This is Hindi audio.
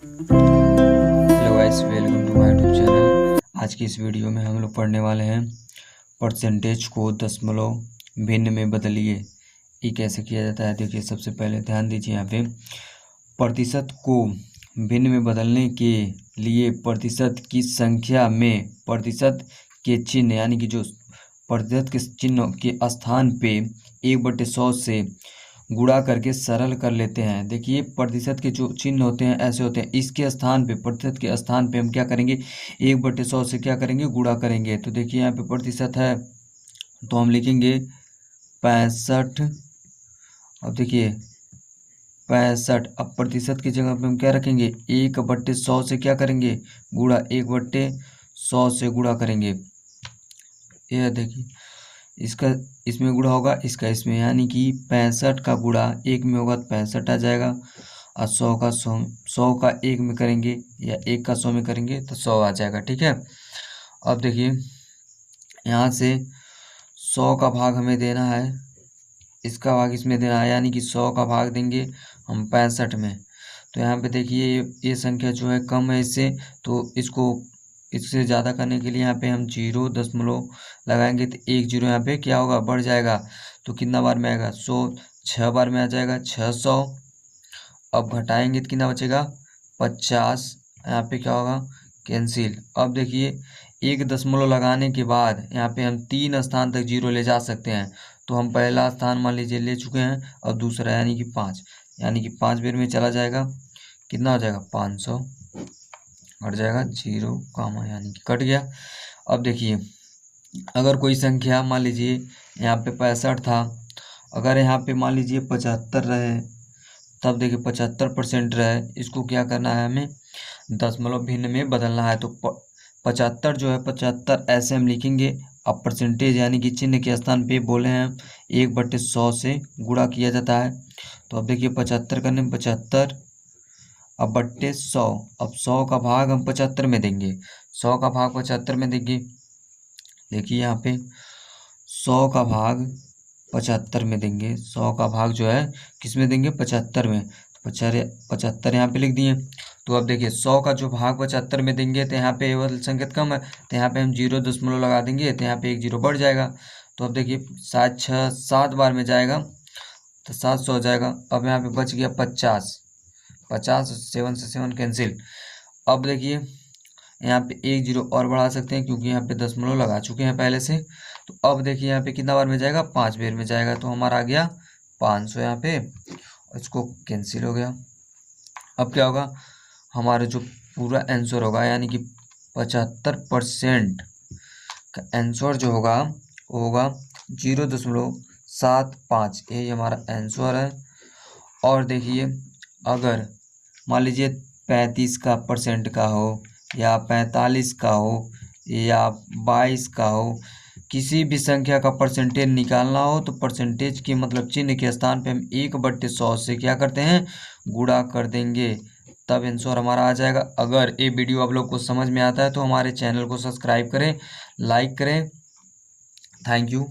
Hello guys, welcome to my YouTube channel. आज की इस वीडियो में हम लोग पढ़ने वाले हैं परसेंटेज को दशमलव भिन्न में बदलिए। ये कैसे किया जाता है? देखिए, सबसे पहले ध्यान दीजिए यहाँ पे प्रतिशत को भिन्न में बदलने के लिए प्रतिशत की संख्या में प्रतिशत के चिन्ह यानी कि जो प्रतिशत के चिन्ह के स्थान पे 1/100 से गुणा करके सरल कर लेते हैं। देखिए, प्रतिशत के जो चिन्ह होते हैं ऐसे होते हैं। इसके स्थान पे, प्रतिशत के स्थान पे हम क्या करेंगे? 1/100 से क्या करेंगे? गुणा करेंगे। तो देखिए यहाँ पे प्रतिशत है तो हम लिखेंगे 65। अब देखिए 65। अब प्रतिशत की जगह पे हम क्या रखेंगे? 1/100 से क्या करेंगे? गुणा। 1/100 से गुणा करेंगे। ये देखिए, इसका इसमें गुणा होगा, इसका इसमें, यानी कि 65 का गुणा 1 में होगा तो 65 आ जाएगा। और 100 का 1 में करेंगे या 1 का 100 में करेंगे तो 100 आ जाएगा। ठीक है। अब देखिए यहाँ से 100 का भाग हमें देना है, इसका भाग इसमें देना है, यानी कि 100 का भाग देंगे हम 65 में। तो यहाँ पे देखिए ये संख्या जो है कम है इससे, तो इससे ज़्यादा करने के लिए यहाँ पे हम 0 लगाएंगे तो 1 0 यहाँ पे क्या होगा? बढ़ जाएगा। तो कितना बार में आएगा? 100 6 बार में आ जाएगा, 600। अब घटाएंगे तो कितना बचेगा? 50। यहाँ पे क्या होगा? कैंसिल। अब देखिए 1 दशमलव लगाने के बाद यहाँ पे हम 3 स्थान तक 0 ले जा सकते हैं। तो हम पहला स्थान मान लीजिए ले चुके हैं, और दूसरा यानी कि 5, यानी कि 5 बेर में चला जाएगा। कितना हो जाएगा? 500। कट जाएगा 0 कामा, यानी कि कट गया। अब देखिए अगर कोई संख्या मान लीजिए यहाँ पे 65 था, अगर यहाँ पे मान लीजिए 75 रहे, तब देखिए 75% रहे, इसको क्या करना है? हमें दशमलव भिन्न में बदलना है। तो 75 जो है 75 ऐसे हम लिखेंगे। अब परसेंटेज यानी कि चिन्ह के स्थान पे बोले हैं 1/100 से गुणा किया जाता है। तो अब देखिए 75 करने में 75, अब बट्टे 100। अब 100 का भाग हम 75 में देंगे, 100 का भाग 75 में देंगे। देखिए यहाँ पे 100 का भाग 75 में देंगे, 100 का भाग जो है किस में देंगे? 75 में। तो 75 यहाँ पे लिख दिए। तो अब देखिए 100 का जो भाग 75 में देंगे तो यहाँ पे एवं संकेत कम है, तो यहाँ पे हम 0 दशमलव लगा देंगे तो यहाँ पे 1 0 बढ़ जाएगा। तो अब देखिए 7 बार में जाएगा तो 700 हो जाएगा। अब यहाँ पे बच गया 50। 50 7 से 7 कैंसिल। अब देखिए यहाँ पे 1 0 और बढ़ा सकते हैं क्योंकि यहाँ पे दशमलव लगा चुके हैं पहले से। तो अब देखिए यहाँ पे कितना बार में जाएगा? 5 बेर में जाएगा। तो हमारा आ गया 500 यहाँ पे, इसको कैंसिल हो गया। अब क्या होगा? हमारा जो पूरा आंसर होगा यानी कि 75% का आंसर जो होगा वो होगा 0.75। यही हमारा आंसर है। और देखिए अगर मान लीजिए 35 का परसेंट का हो या 45 का हो या 22 का हो, किसी भी संख्या का परसेंटेज निकालना हो तो परसेंटेज के मतलब चिन्ह के स्थान पे हम 1/100 से क्या करते हैं? गुणा कर देंगे, तब आंसर हमारा आ जाएगा। अगर ये वीडियो आप लोग को समझ में आता है तो हमारे चैनल को सब्सक्राइब करें, लाइक करें। Thank you.